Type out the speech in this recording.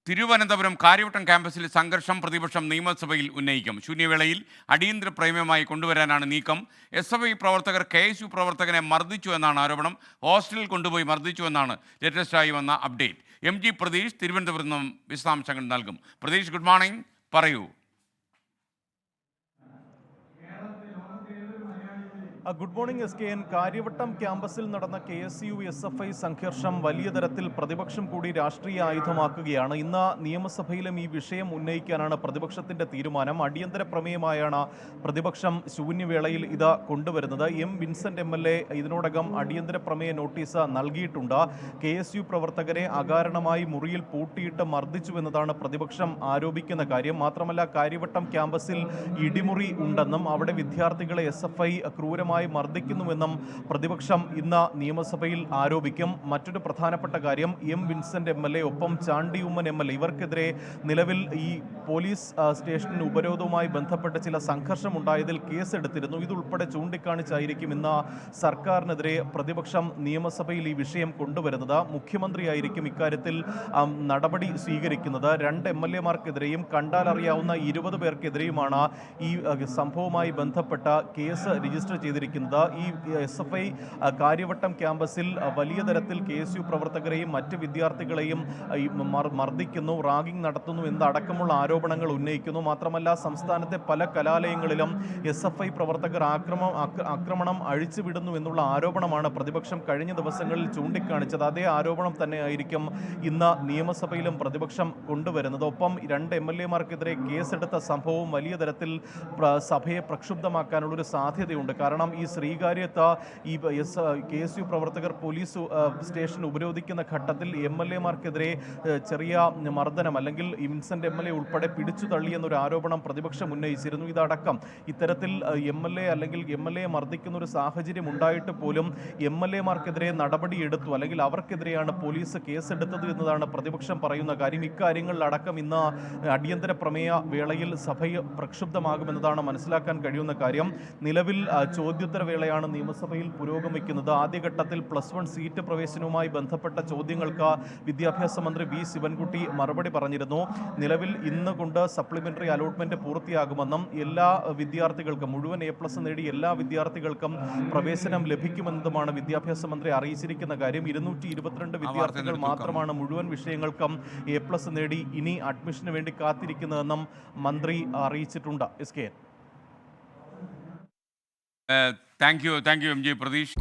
തിരുവനന്തപുരം കാര്യവട്ടം ക്യാമ്പസിൽ സംഘർഷം പ്രതിപക്ഷം നിയമസഭയിൽ ഉന്നയിക്കും. ശൂന്യവേളയിൽ അടിയന്തര പ്രമേയമായി കൊണ്ടുവരാനാണ് നീക്കം. SFI പ്രവർത്തകർ KSU പ്രവർത്തകനെ മർദ്ദിച്ചു എന്നാണ് ആരോപണം. ഹോസ്റ്റലിൽ കൊണ്ടുപോയി മർദ്ദിച്ചു എന്നാണ് ലേറ്റസ്റ്റായി വന്ന അപ്ഡേറ്റ്. MG പ്രതീഷ് തിരുവനന്തപുരത്ത് നിന്നും വിശദാംശങ്ങൾ നൽകും. പ്രതീഷ്, ഗുഡ് മോർണിംഗ്, പറയൂ. Good morning SKN. കാര്യവട്ടം ക്യാമ്പസിൽ നടന്ന KSU SFI സംഘർഷം വലിയ തരത്തിൽ പ്രതിപക്ഷം കൂടി രാഷ്ട്രീയ ആയുധമാക്കുകയാണ്. ഇന്ന് നിയമസഭയിലും ഈ വിഷയം ഉന്നയിക്കാനാണ് പ്രതിപക്ഷത്തിന്റെ തീരുമാനം. അടിയന്തര പ്രമേയമായാണ് പ്രതിപക്ഷം ശൂന്യവേളയിൽ ഇത് കൊണ്ടുവരുന്നത്. വിൻസെന്റ് MLA ഇതിനോടകം അടിയന്തര പ്രമേയ നോട്ടീസ് നൽകിയിട്ടുണ്ട്. KSU പ്രവർത്തകരെ അകാരണമായി മുറിയിൽ പൂട്ടിയിട്ട് മർദ്ദിച്ചുവെന്നതാണ് പ്രതിപക്ഷം ആരോപിക്കുന്ന കാര്യം. മാത്രമല്ല, കാര്യവട്ടം ക്യാമ്പസിൽ ഇടിമുറി ഉണ്ടെന്നും അവിടെ വിദ്യാർത്ഥികളെ SFI ക്രൂരമായി മർദ്ദിക്കുന്നുവെന്നും പ്രതിപക്ഷം ഇന്ന് നിയമസഭയിൽ ആരോപിക്കും. മറ്റൊരു പ്രധാനപ്പെട്ട കാര്യം, വിൻസെന്റ് MLA ഒപ്പം ചാണ്ടി ഉമ്മൻ MLA ഇവർക്കെതിരെ നിലവിൽ ഈ പോലീസ് സ്റ്റേഷൻ ഉപരോധവുമായി ബന്ധപ്പെട്ട് ചില സംഘർഷമുണ്ടായതിൽ കേസെടുത്തിരുന്നു. ഇതുൾപ്പെടെ ചൂണ്ടിക്കാണിച്ചായിരിക്കും ഇന്ന് സർക്കാരിനെതിരെ പ്രതിപക്ഷം നിയമസഭയിൽ ഈ വിഷയം കൊണ്ടുവരുന്നത്. മുഖ്യമന്ത്രിയായിരിക്കും ഇക്കാര്യത്തിൽ നടപടി സ്വീകരിക്കുന്നത്. 2 MLA മാർക്കെതിരെയും കണ്ടാലറിയാവുന്ന 20 പേർക്കെതിരെയുമാണ് ഈ സംഭവവുമായി ബന്ധപ്പെട്ട കേസ് രജിസ്റ്റർ ചെയ്തിരിക്കുന്നത്. ഈ SFI കാര്യവട്ടം ക്യാമ്പസിൽ വലിയ തരത്തിൽ KSU പ്രവർത്തകരെയും മറ്റ് വിദ്യാർത്ഥികളെയും മർദ്ദിക്കുന്നു, റാഗിംഗ് നടത്തുന്നു എന്നടക്കമുള്ള ആരോപണങ്ങൾ ഉന്നയിക്കുന്നു. മാത്രമല്ല, സംസ്ഥാനത്തെ പല കലാലയങ്ങളിലും SFI പ്രവർത്തകർ ആക്രമണം അഴിച്ചുവിടുന്നു എന്നുള്ള ആരോപണമാണ് പ്രതിപക്ഷം കഴിഞ്ഞ ദിവസങ്ങളിൽ ചൂണ്ടിക്കാണിച്ചത്. അതേ ആരോപണം തന്നെയായിരിക്കും ഇന്ന് നിയമസഭയിലും പ്രതിപക്ഷം കൊണ്ടുവരുന്നത്. ഒപ്പം 2 MLA മാർക്കെതിരെ കേസെടുത്ത സംഭവവും വലിയ തരത്തിൽ സഭയെ പ്രക്ഷുബ്ധമാക്കാനുള്ളൊരു സാധ്യതയുണ്ട്. കാരണം ഈ ശ്രീകാര്യത്ത് ഈ KSU പ്രവർത്തകർ പോലീസ് സ്റ്റേഷൻ ഉപരോധിക്കുന്ന ഘട്ടത്തിൽ MLA മാർക്കെതിരെ ചെറിയ മർദ്ദനം അല്ലെങ്കിൽ വിൻസെന്റ് MLA ഉൾപ്പെടെ പിടിച്ചു തള്ളിയെന്നൊരു ആരോപണം പ്രതിപക്ഷം ഉന്നയിച്ചിരുന്നു. ഇതടക്കം ഇത്തരത്തിൽ MLA അല്ലെങ്കിൽ MLA മർദ്ദിക്കുന്ന ഒരു സാഹചര്യം ഉണ്ടായിട്ട് പോലും MLA മാർക്കെതിരെ നടപടിയെടുത്തു അല്ലെങ്കിൽ അവർക്കെതിരെയാണ് പോലീസ് കേസെടുത്തത് എന്നതാണ് പ്രതിപക്ഷം പറയുന്ന കാര്യം. ഇക്കാര്യങ്ങളിലടക്കം ഇന്ന് അടിയന്തര പ്രമേയ വേളയിൽ സഭയെ പ്രക്ഷുബ്ധമാകുമെന്നതാണ് മനസ്സിലാക്കാൻ കഴിയുന്ന കാര്യം. നിലവിൽ ചോദ്യോത്തര വേളയാണ് നിയമസഭയിൽ പുരോഗമിക്കുന്നത്. ആദ്യഘട്ടത്തിൽ +1 സീറ്റ് പ്രവേശനവുമായി ബന്ധപ്പെട്ട ചോദ്യങ്ങൾക്ക് വിദ്യാഭ്യാസ മന്ത്രി V ശിവൻകുട്ടി മറുപടി പറഞ്ഞിരുന്നു. നിലവിൽ ഇന്ന് കൊണ്ട് സപ്ലിമെന്ററി അലോട്ട്മെന്റ് പൂർത്തിയാകുമെന്നും എല്ലാ വിദ്യാർത്ഥികൾക്കും മുഴുവൻ A+ നേടിയ എല്ലാ വിദ്യാർത്ഥികൾക്കും പ്രവേശനം ലഭിക്കുമെന്നതുമാണ് വിദ്യാഭ്യാസ മന്ത്രി അറിയിച്ചിരിക്കുന്ന കാര്യം. 222 വിദ്യാർത്ഥികൾ മാത്രമാണ് മുഴുവൻ വിഷയങ്ങൾക്കും A+ നേടി ഇനി അഡ്മിഷന് വേണ്ടി കാത്തിരിക്കുന്നതെന്നും മന്ത്രി അറിയിച്ചിട്ടുണ്ട്. Thank you MG Pratheesh.